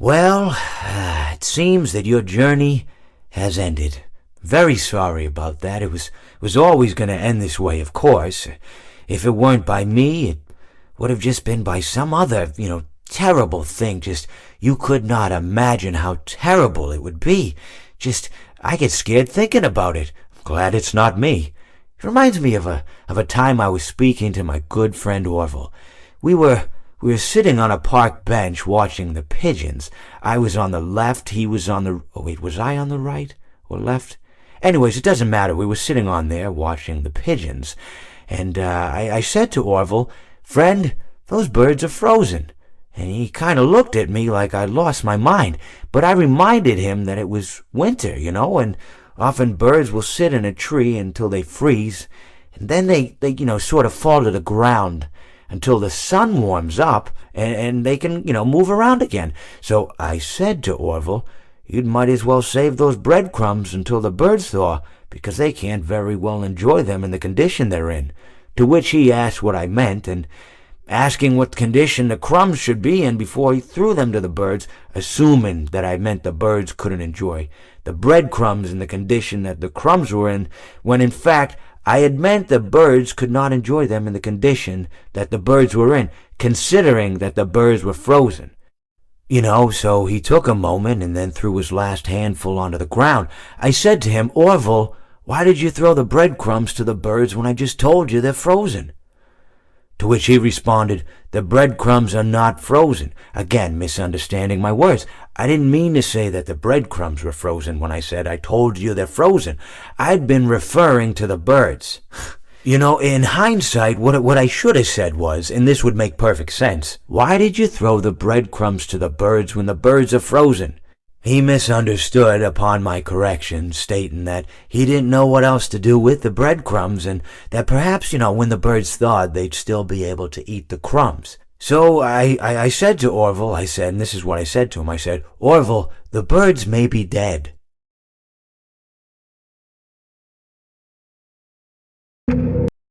Well, it seems that your journey has ended. Very sorry about that. It was always going to end this way, of course. If it weren't by me, it would have just been by some other, terrible thing. Just, you could not imagine how terrible it would be. Just, I get scared thinking about it. I'm glad it's not me. It reminds me of a time I was speaking to my good friend Orville. We were sitting on a park bench watching the pigeons. I was on the left, he was on the... Oh, wait, was I on the right or left? Anyways, it doesn't matter. We were sitting on there watching the pigeons. And I said to Orville, "Friend, those birds are frozen." And he kind of looked at me like I'd lost my mind. But I reminded him that it was winter, and often birds will sit in a tree until they freeze. And then they sort of fall to the ground until the sun warms up and they can, move around again. So I said to Orville, "You might as well save those breadcrumbs until the birds thaw, because they can't very well enjoy them in the condition they're in." To which he asked what I meant, and asking what condition the crumbs should be in before he threw them to the birds, assuming that I meant the birds couldn't enjoy the breadcrumbs in the condition that the crumbs were in, when in fact I had meant the birds could not enjoy them in the condition that the birds were in, considering that the birds were frozen. So he took a moment and then threw his last handful onto the ground. I said to him, "Orville, why did you throw the breadcrumbs to the birds when I just told you they're frozen?" To which he responded, "The breadcrumbs are not frozen." Again, misunderstanding my words. I didn't mean to say that the breadcrumbs were frozen when I said I told you they're frozen. I'd been referring to the birds. In hindsight, what I should have said was, and this would make perfect sense, "Why did you throw the breadcrumbs to the birds when the birds are frozen?" He misunderstood upon my correction, stating that he didn't know what else to do with the breadcrumbs, and that perhaps, when the birds thawed, they'd still be able to eat the crumbs. So I said to Orville, and this is what I said to him, I said, "Orville, the birds may be dead,